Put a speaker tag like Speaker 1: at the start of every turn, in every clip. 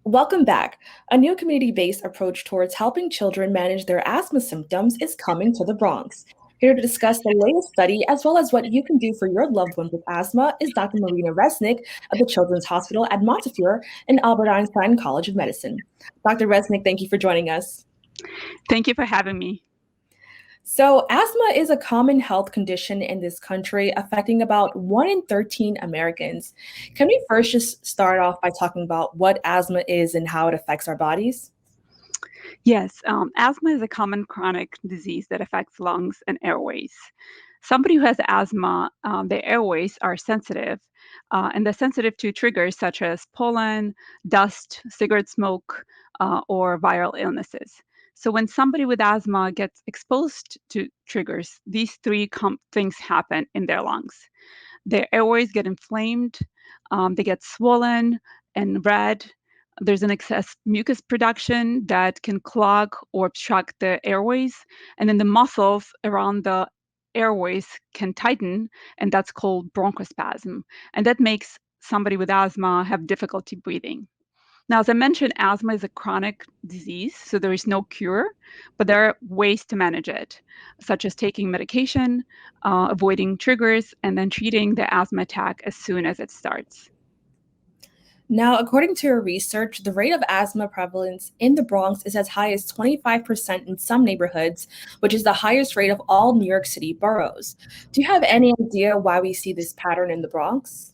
Speaker 1: Welcome back. A new community based approach towards helping children manage their asthma symptoms is coming to the Bronx. Here to discuss the latest study as well as what you can do for your loved ones with asthma is Dr. Marina Reznik of the Children's Hospital at Montefiore and Albert Einstein College of Medicine. Dr. Reznik, thank you for joining us.
Speaker 2: Thank you for having me.
Speaker 1: So, asthma is a common health condition in this country affecting about 1 in 13 Americans. Can we first just start off by talking about what asthma is and how it affects our bodies?
Speaker 2: Yes, asthma is a common chronic disease that affects lungs and airways. Somebody who has asthma, their airways are sensitive, and they're sensitive to triggers such as pollen, dust, cigarette smoke, or viral illnesses. So when somebody with asthma gets exposed to triggers, these three things happen in their lungs. Their airways get inflamed, they get swollen and red. There's an excess mucus production that can clog or obstruct the airways. And then the muscles around the airways can tighten, and that's called bronchospasm. And that makes somebody with asthma have difficulty breathing. Now, as I mentioned, asthma is a chronic disease, so there is no cure, but there are ways to manage it, such as taking medication, avoiding triggers, and then treating the asthma attack as soon as it starts.
Speaker 1: Now, according to your research, the rate of asthma prevalence in the Bronx is as high as 25% in some neighborhoods, which is the highest rate of all New York City boroughs. Do you have any idea why we see this pattern in the Bronx?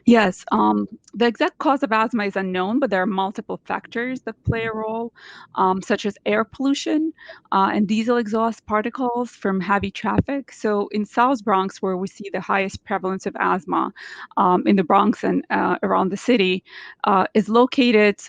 Speaker 2: Yes, the exact cause of asthma is unknown, but there are multiple factors that play a role, such as air pollution and diesel exhaust particles from heavy traffic. So in South Bronx, where we see the highest prevalence of asthma in the Bronx and around the city, is located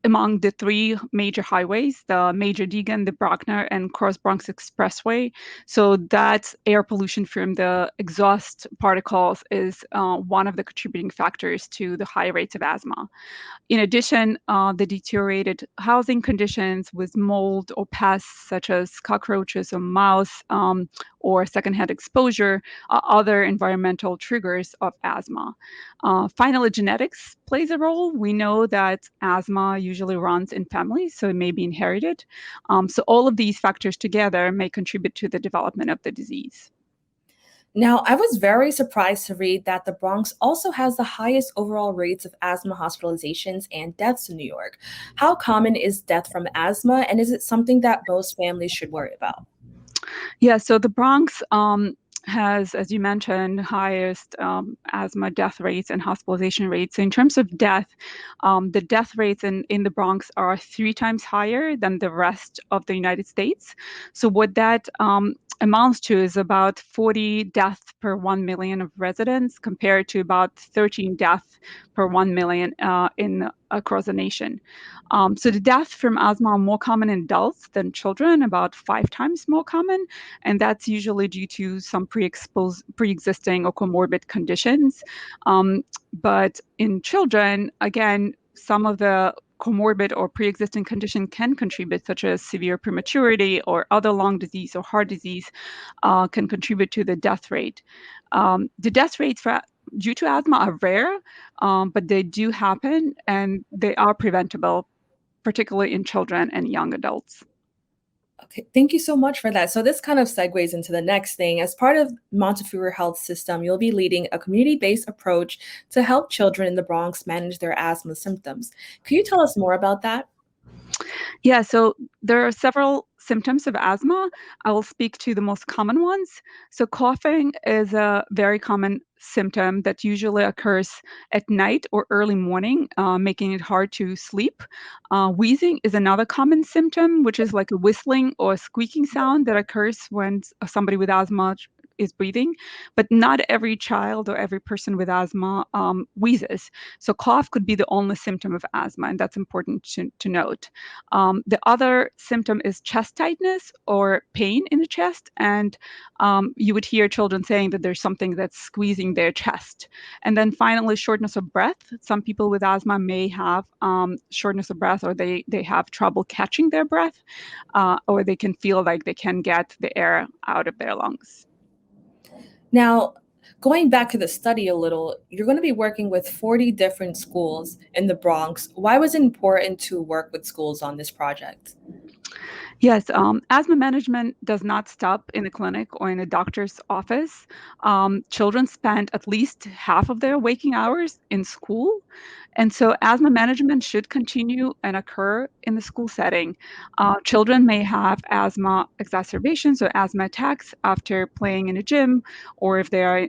Speaker 2: among the three major highways, the Major Deegan, the Brockner, and Cross Bronx Expressway. So that air pollution from the exhaust particles is one of the contributing factors to the high rates of asthma. In addition, the deteriorated housing conditions with mold or pests such as cockroaches or mouse or secondhand exposure are other environmental triggers of asthma. Finally, genetics plays a role. We know that asthma usually runs in families, so it may be inherited. So all of these factors together may contribute to the development of the disease.
Speaker 1: Now, I was very surprised to read that the Bronx also has the highest overall rates of asthma hospitalizations and deaths in New York. How common is death from asthma, and is it something that most families should worry about?
Speaker 2: Yeah, so the Bronx has, as you mentioned, highest asthma death rates and hospitalization rates. So in terms of death, the death rates in the Bronx are 3 times higher than the rest of the United States. So what that amounts to is about 40 deaths per 1 million of residents compared to about 13 deaths per 1 million in across the nation. So the deaths from asthma are more common in adults than children, about 5 times more common, and that's usually due to some pre-existing or comorbid conditions. But in children, again, some of the comorbid or pre-existing condition can contribute, such as severe prematurity or other lung disease or heart disease, can contribute to the death rate. The death rates due to asthma are rare, but they do happen and they are preventable, particularly in children and young adults.
Speaker 1: Okay, thank you so much for that. So this kind of segues into the next thing. As part of Montefiore Health System, you'll be leading a community-based approach to help children in the Bronx manage their asthma symptoms. Could you tell us more about that?
Speaker 2: Yeah, so there are several symptoms of asthma. I will speak to the most common ones. So coughing is a very common symptom that usually occurs at night or early morning, making it hard to sleep. Wheezing is another common symptom, which is like a whistling or a squeaking sound that occurs when somebody with asthma is breathing, but not every child or every person with asthma wheezes. So cough could be the only symptom of asthma, and that's important to note. The other symptom is chest tightness or pain in the chest, and you would hear children saying that there's something that's squeezing their chest. And then finally, shortness of breath. Some people with asthma may have shortness of breath, or they have trouble catching their breath, or they can feel like they can get the air out of their lungs.
Speaker 1: Now, Going back to the study a little, you're going to be working with 40 different schools in the Bronx. Why was it important to work with schools on this project?
Speaker 2: Yes, asthma management does not stop in a clinic or in a doctor's office. Children spend at least half of their waking hours in school. And so asthma management should continue and occur in the school setting. Children may have asthma exacerbations or asthma attacks after playing in a gym, or if they are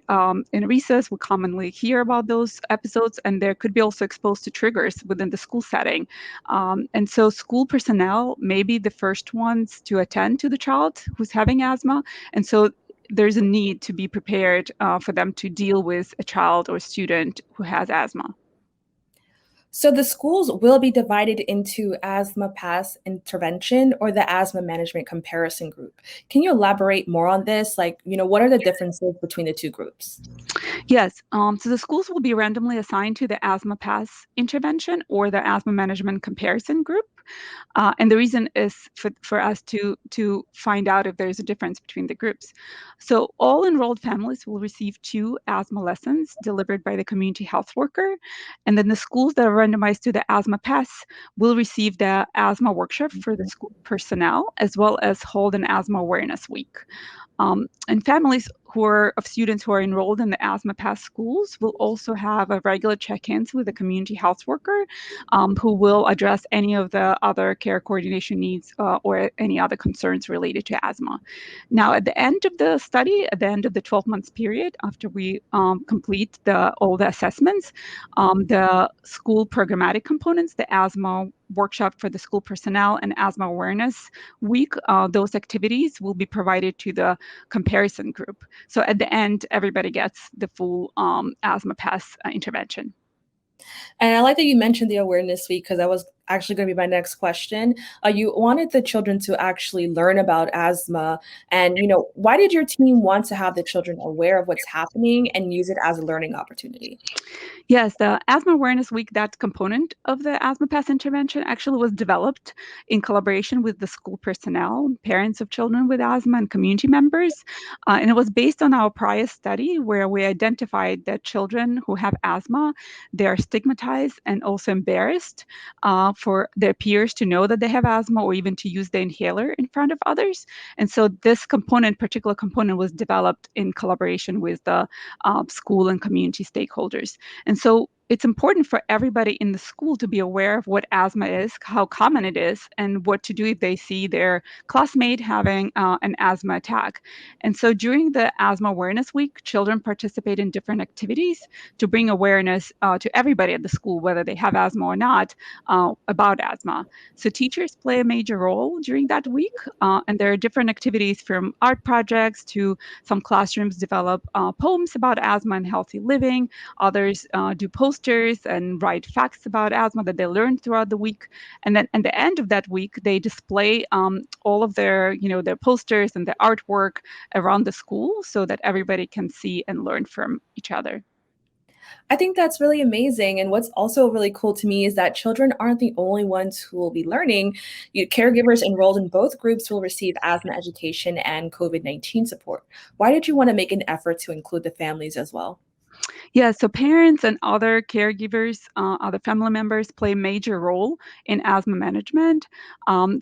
Speaker 2: in a recess, we commonly hear about those episodes, and there could be also exposed to triggers within the school setting. And so school personnel may be the first ones to attend to the child who's having asthma. And so there's a need to be prepared for them to deal with a child or student who has asthma.
Speaker 1: So the schools will be divided into asthma pass intervention or the asthma management comparison group. Can you elaborate more on this? What are the differences between the two groups?
Speaker 2: Yes, so the schools will be randomly assigned to the asthma pass intervention or the asthma management comparison group. And the reason is for us to find out if there's a difference between the groups. So all enrolled families will receive 2 asthma lessons delivered by the community health worker. And then the schools that are randomized to the asthma pass will receive the asthma workshop for the school personnel, as well as hold an asthma awareness week. And families who are of students who are enrolled in the asthma pass schools will also have a regular check-ins with a community health worker who will address any of the other care coordination needs or any other concerns related to asthma. Now, at the end of the study, at the end of the 12 months period, after we complete all the assessments, the school programmatic components, the asthma workshop for the school personnel and asthma awareness week, those activities will be provided to the comparison group. So at the end, everybody gets the full asthma pass intervention.
Speaker 1: And I like that you mentioned the awareness week because that was actually going to be my next question. You wanted the children to actually learn about asthma. And, why did your team want to have the children aware of what's happening and use it as a learning opportunity?
Speaker 2: Yes, the Asthma Awareness Week, that component of the Asthma Pass intervention actually was developed in collaboration with the school personnel, parents of children with asthma, and community members. And it was based on our prior study where we identified that children who have asthma, they are stigmatized and also embarrassed for their peers to know that they have asthma or even to use the inhaler in front of others. And so this particular component was developed in collaboration with the school and community stakeholders. And so it's important for everybody in the school to be aware of what asthma is, how common it is, and what to do if they see their classmate having an asthma attack. And so during the Asthma Awareness Week, children participate in different activities to bring awareness to everybody at the school, whether they have asthma or not, about asthma. So teachers play a major role during that week, and there are different activities from art projects to some classrooms develop poems about asthma and healthy living. Others do posters and write facts about asthma that they learned throughout the week. And then at the end of that week, they display all of their posters and their artwork around the school so that everybody can see and learn from each other.
Speaker 1: I think that's really amazing. And what's also really cool to me is that children aren't the only ones who will be learning. Caregivers enrolled in both groups will receive asthma education and COVID-19 support. Why did you want to make an effort to include the families as well?
Speaker 2: Yeah, so parents and other caregivers, other family members play a major role in asthma management.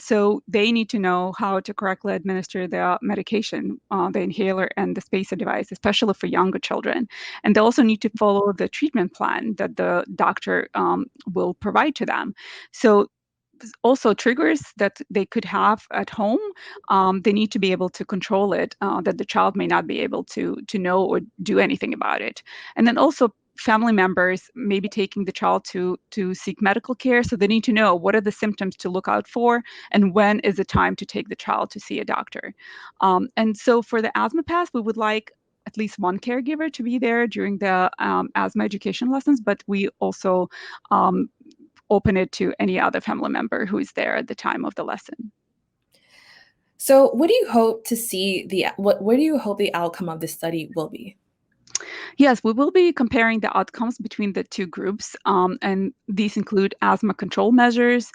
Speaker 2: So they need to know how to correctly administer the medication, the inhaler and the spacer device, especially for younger children. And they also need to follow the treatment plan that the doctor will provide to them. So also triggers that they could have at home, they need to be able to control it, that the child may not be able to know or do anything about it. And then also family members may be taking the child to seek medical care, so they need to know what are the symptoms to look out for and when is the time to take the child to see a doctor. And so for the asthma pass, we would like at least one caregiver to be there during the asthma education lessons, but we also um, open it to any other family member who is there at the time of the lesson.
Speaker 1: So, what do you hope to see the what do you hope the outcome of the study will be?
Speaker 2: Yes, we will be comparing the outcomes between the two groups, and these include asthma control measures,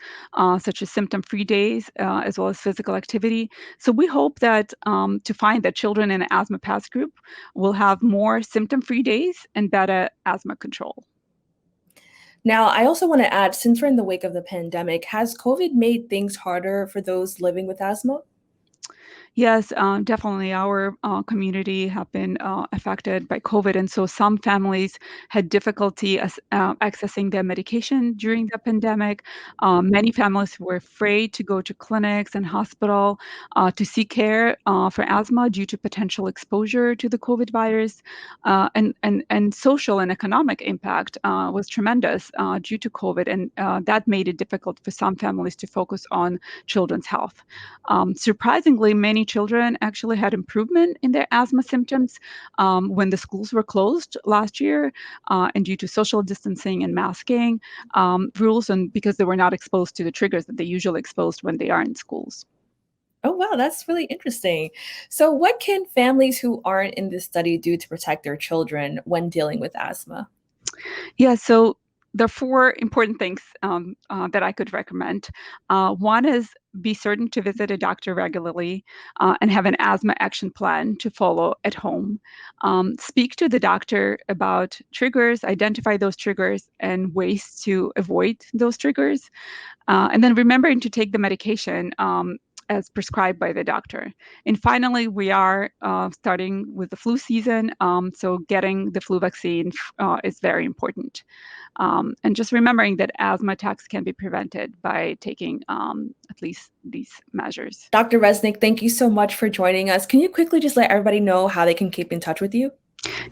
Speaker 2: such as symptom-free days, as well as physical activity. So we hope that to find that children in the asthma pass group will have more symptom-free days and better asthma control.
Speaker 1: Now, I also want to add, since we're in the wake of the pandemic, has COVID made things harder for those living with asthma?
Speaker 2: Yes, definitely. Our community have been affected by COVID, and so some families had difficulty accessing their medication during the pandemic. Many families were afraid to go to clinics and hospital to seek care for asthma due to potential exposure to the COVID virus, and social and economic impact was tremendous due to COVID, and that made it difficult for some families to focus on children's health. Surprisingly, many children actually had improvement in their asthma symptoms when the schools were closed last year, and due to social distancing and masking rules, and because they were not exposed to the triggers that they usually exposed when they are in schools.
Speaker 1: Oh, wow, that's really interesting. So, what can families who aren't in this study do to protect their children when dealing with asthma?
Speaker 2: Yeah, so there are four important things that I could recommend. One is be certain to visit a doctor regularly and have an asthma action plan to follow at home. Speak to the doctor about triggers, identify those triggers, and ways to avoid those triggers. And then remembering to take the medication as prescribed by the doctor. And finally, we are starting with the flu season, so getting the flu vaccine is very important. And just remembering that asthma attacks can be prevented by taking at least these measures.
Speaker 1: Dr. Resnick, thank you so much for joining us. Can you quickly just let everybody know how they can keep in touch with you?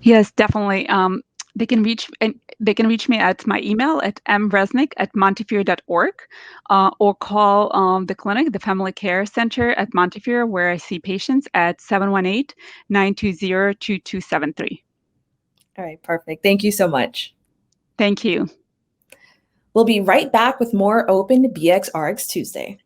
Speaker 2: Yes, definitely. They can reach me at my email at mresnick@montefiore.org, or call the clinic, the Family Care Center at Montefiore, where I see patients at 718-920-2273.
Speaker 1: All right, perfect. Thank you so much.
Speaker 2: Thank you.
Speaker 1: We'll be right back with more Open BXRX Tuesday.